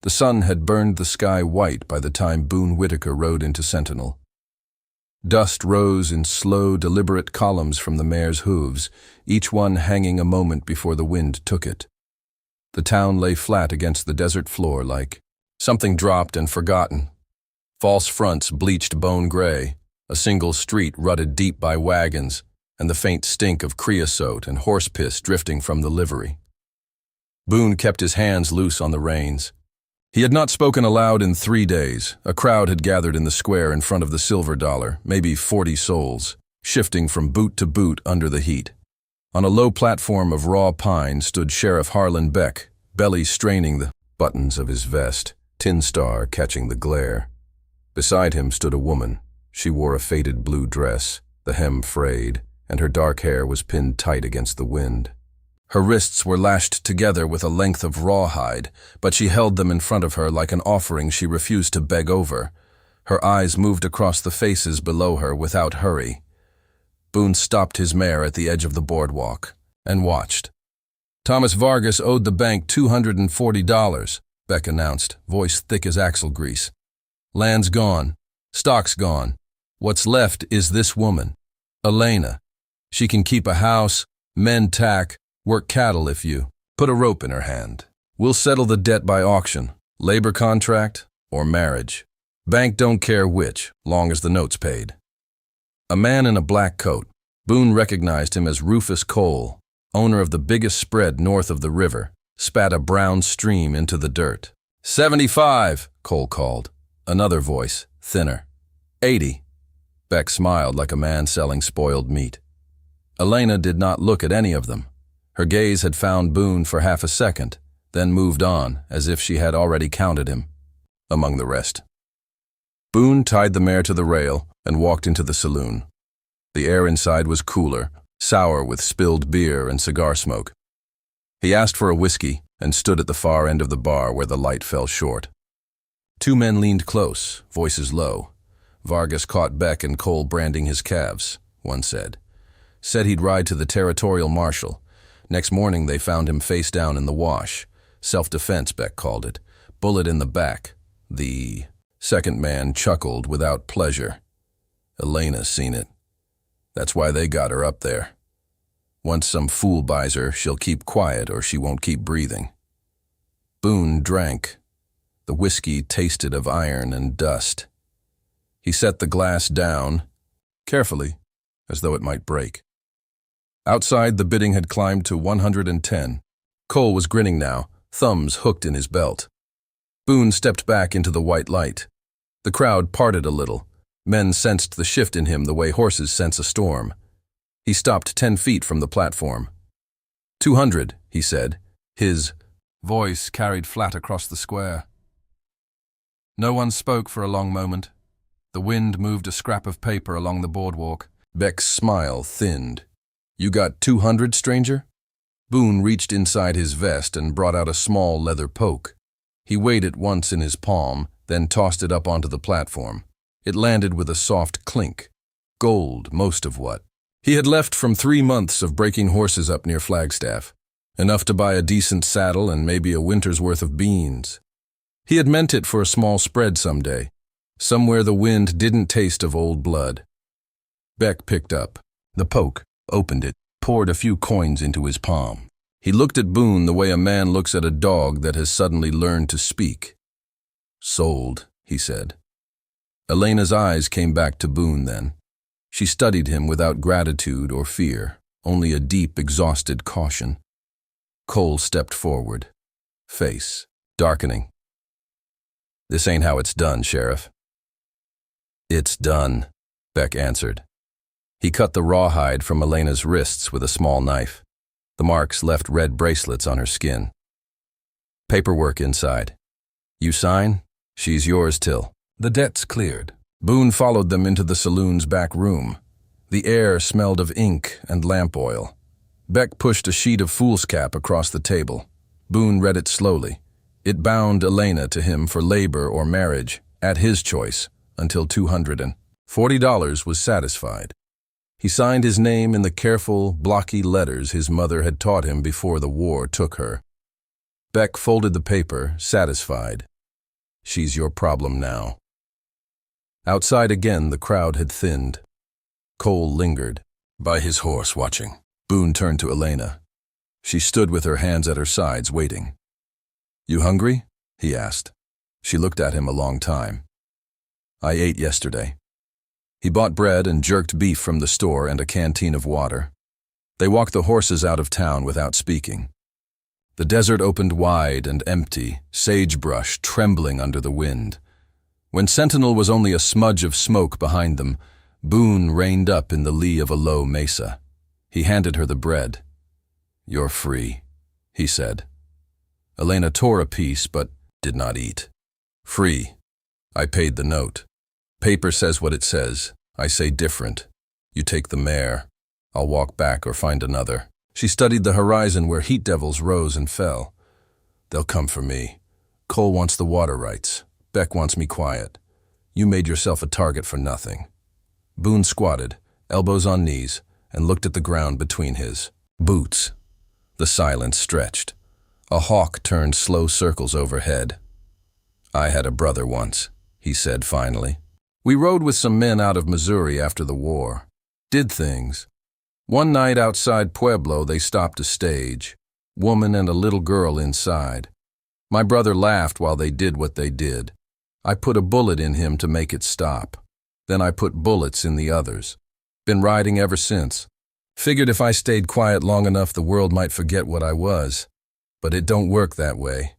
The sun had burned the sky white by the time Boone Whitaker rode into Sentinel. Dust rose in slow, deliberate columns from the mare's hooves, each one hanging a moment before the wind took it. The town lay flat against the desert floor like something dropped and forgotten. False fronts bleached bone gray, a single street rutted deep by wagons, and the faint stink of creosote and horse piss drifting from the livery. Boone kept his hands loose on the reins. He had not spoken aloud in 3 days. A crowd had gathered in the square in front of the Silver Dollar, maybe 40 souls, shifting from boot to boot under the heat. On a low platform of raw pine stood Sheriff Harlan Beck, belly straining the buttons of his vest, tin star catching the glare. Beside him stood a woman. She wore a faded blue dress, the hem frayed, and her dark hair was pinned tight against the wind. Her wrists were lashed together with a length of rawhide, but she held them in front of her like an offering she refused to beg over. Her eyes moved across the faces below her without hurry. Boone stopped his mare at the edge of the boardwalk and watched. Thomas Vargas owed the bank $240, Beck announced, voice thick as axle grease. Land's gone. Stock's gone. What's left is this woman, Elena. She can keep a house, mend tack, work cattle if you put a rope in her hand. We'll settle the debt by auction, labor contract, or marriage. Bank don't care which, long as the note's paid. A man in a black coat. Boone recognized him as Rufus Cole, owner of the biggest spread north of the river, spat a brown stream into the dirt. 75, Cole called. Another voice, thinner. 80. Beck smiled like a man selling spoiled meat. Elena did not look at any of them. Her gaze had found Boone for half a second, then moved on, as if she had already counted him, among the rest. Boone tied the mare to the rail and walked into the saloon. The air inside was cooler, sour with spilled beer and cigar smoke. He asked for a whiskey and stood at the far end of the bar where the light fell short. 2 men leaned close, voices low. Vargas caught Beck and Cole branding his calves, one said. Said he'd ride to the territorial marshal. Next morning they found him face down in the wash. Self-defense, Beck called it. Bullet in the back. The second man chuckled without pleasure. Elena's seen it. That's why they got her up there. Once some fool buys her, she'll keep quiet or she won't keep breathing. Boone drank. The whiskey tasted of iron and dust. He set the glass down, carefully, as though it might break. Outside, the bidding had climbed to 110. Cole was grinning now, thumbs hooked in his belt. Boone stepped back into the white light. The crowd parted a little. Men sensed the shift in him the way horses sense a storm. He stopped 10 feet from the platform. 200, he said. His voice carried flat across the square. No one spoke for a long moment. The wind moved a scrap of paper along the boardwalk. Beck's smile thinned. You got 200, stranger? Boone reached inside his vest and brought out a small leather poke. He weighed it once in his palm, then tossed it up onto the platform. It landed with a soft clink. Gold, most of what. He had left from 3 months of breaking horses up near Flagstaff. Enough to buy a decent saddle and maybe a winter's worth of beans. He had meant it for a small spread someday, somewhere the wind didn't taste of old blood. Beck picked up the poke, opened it, poured a few coins into his palm. He looked at Boone the way a man looks at a dog that has suddenly learned to speak. Sold, he said. Elena's eyes came back to Boone then. She studied him without gratitude or fear, only a deep, exhausted caution. Cole stepped forward, face darkening. This ain't how it's done, Sheriff. It's done, Beck answered. He cut the rawhide from Elena's wrists with a small knife. The marks left red bracelets on her skin. Paperwork inside. You sign? She's yours till the debt's cleared. Boone followed them into the saloon's back room. The air smelled of ink and lamp oil. Beck pushed a sheet of foolscap across the table. Boone read it slowly. It bound Elena to him for labor or marriage, at his choice, until $240 was satisfied. He signed his name in the careful, blocky letters his mother had taught him before the war took her. Beck folded the paper, satisfied, She's your problem now. Outside again, the crowd had thinned. Cole lingered by his horse, watching. Boone turned to Elena. She stood with her hands at her sides, waiting. "You hungry?" he asked. She looked at him a long time. "I ate yesterday." He bought bread and jerked beef from the store and a canteen of water. They walked the horses out of town without speaking. The desert opened wide and empty, sagebrush trembling under the wind. When Sentinel was only a smudge of smoke behind them, Boone reined up in the lee of a low mesa. He handed her the bread. "You're free," he said. Elena tore a piece but did not eat. "Free. I paid the note. Paper says what it says. I say different. You take the mare. I'll walk back or find another." She studied the horizon where heat devils rose and fell. "They'll come for me. Cole wants the water rights. Beck wants me quiet. You made yourself a target for nothing." Boone squatted, elbows on knees, and looked at the ground between his boots. The silence stretched. A hawk turned slow circles overhead. "I had a brother once," he said finally. "We rode with some men out of Missouri after the war. Did things. One night outside Pueblo they stopped a stage. Woman and a little girl inside. My brother laughed while they did what they did. I put a bullet in him to make it stop. Then I put bullets in the others. Been riding ever since. Figured if I stayed quiet long enough the world might forget what I was. But it don't work that way."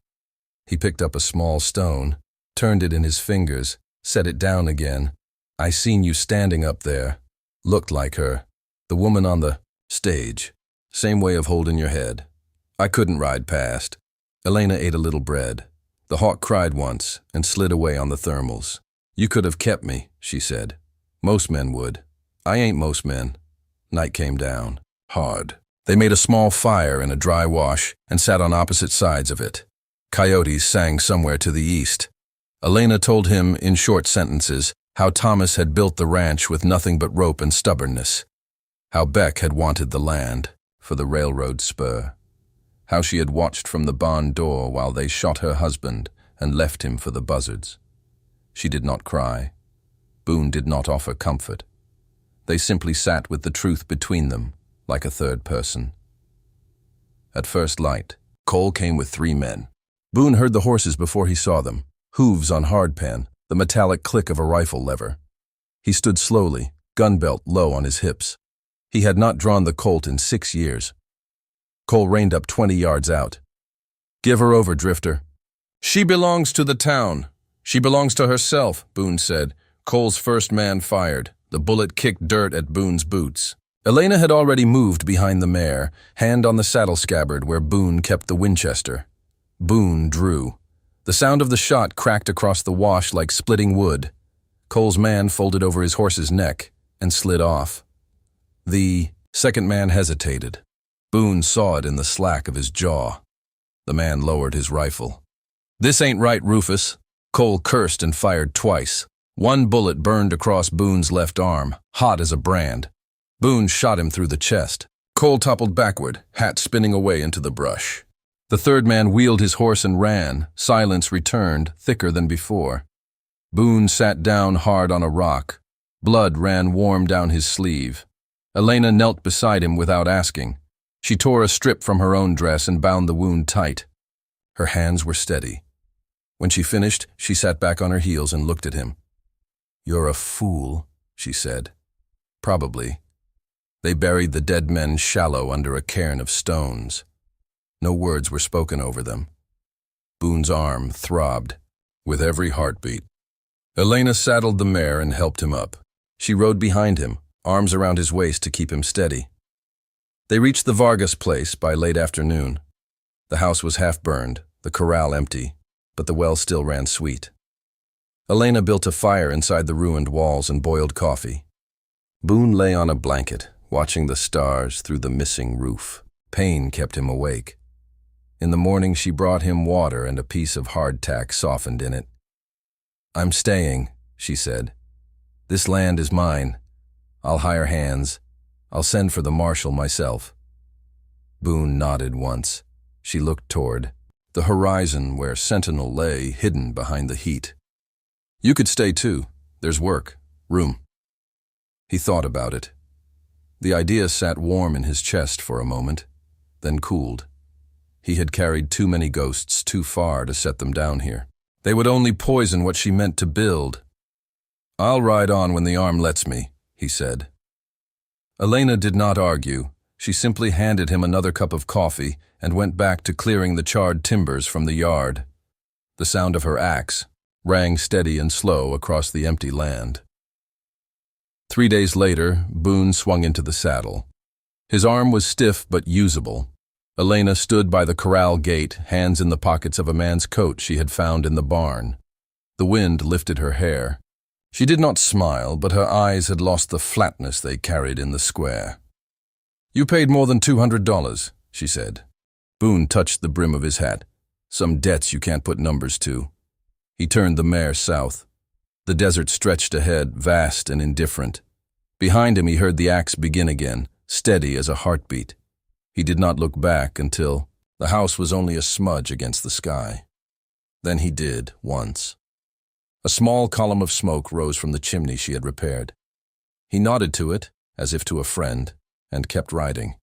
He picked up a small stone, turned it in his fingers, set it down again. "I seen you standing up there. Looked like her. The woman on the stage. Same way of holding your head. I couldn't ride past." Elena ate a little bread. The hawk cried once and slid away on the thermals. "You could have kept me," she said. "Most men would. I ain't most men." Night came down, hard. They made a small fire in a dry wash and sat on opposite sides of it. Coyotes sang somewhere to the east. Elena told him, in short sentences, how Thomas had built the ranch with nothing but rope and stubbornness. How Beck had wanted the land for the railroad spur. How she had watched from the barn door while they shot her husband and left him for the buzzards. She did not cry. Boone did not offer comfort. They simply sat with the truth between them, like a third person. At first light, Cole came with 3 men. Boone heard the horses before he saw them, hooves on hardpan, the metallic click of a rifle lever. He stood slowly, gun belt low on his hips. He had not drawn the Colt in 6 years. Cole reined up 20 yards out. "Give her over, Drifter." "She belongs to the town. She belongs to herself," Boone said. Cole's first man fired. The bullet kicked dirt at Boone's boots. Elena had already moved behind the mare, hand on the saddle scabbard where Boone kept the Winchester. Boone drew. The sound of the shot cracked across the wash like splitting wood. Cole's man folded over his horse's neck and slid off. The second man hesitated. Boone saw it in the slack of his jaw. The man lowered his rifle. "This ain't right, Rufus." Cole cursed and fired twice. One bullet burned across Boone's left arm, hot as a brand. Boone shot him through the chest. Cole toppled backward, hat spinning away into the brush. The third man wheeled his horse and ran. Silence returned, thicker than before. Boone sat down hard on a rock. Blood ran warm down his sleeve. Elena knelt beside him without asking. She tore a strip from her own dress and bound the wound tight. Her hands were steady. When she finished, she sat back on her heels and looked at him. "You're a fool," she said. "Probably." They buried the dead men shallow under a cairn of stones. No words were spoken over them. Boone's arm throbbed with every heartbeat. Elena saddled the mare and helped him up. She rode behind him, arms around his waist to keep him steady. They reached the Vargas place by late afternoon. The house was half burned, the corral empty, but the well still ran sweet. Elena built a fire inside the ruined walls and boiled coffee. Boone lay on a blanket, watching the stars through the missing roof. Pain kept him awake. In the morning she brought him water and a piece of hardtack softened in it. "I'm staying," she said. "This land is mine. I'll hire hands. I'll send for the marshal myself." Boone nodded once. She looked toward the horizon where Sentinel lay hidden behind the heat. You could stay too. There's work, room. He thought about it. The idea sat warm in his chest for a moment, then cooled. He had carried too many ghosts too far to set them down here. They would only poison what she meant to build. I'll ride on when the arm lets me, he said. Elena did not argue. She simply handed him another cup of coffee and went back to clearing the charred timbers from the yard. The sound of her axe rang steady and slow across the empty land. 3 days later, Boone swung into the saddle. His arm was stiff but usable. Elena stood by the corral gate, hands in the pockets of a man's coat she had found in the barn. The wind lifted her hair. She did not smile, but her eyes had lost the flatness they carried in the square. You paid more than $200, she said. Boone touched the brim of his hat. Some debts you can't put numbers to. He turned the mare south. The desert stretched ahead, vast and indifferent. Behind him he heard the axe begin again, steady as a heartbeat. He did not look back until the house was only a smudge against the sky. Then he did, once. A small column of smoke rose from the chimney she had repaired. He nodded to it, as if to a friend, and kept riding.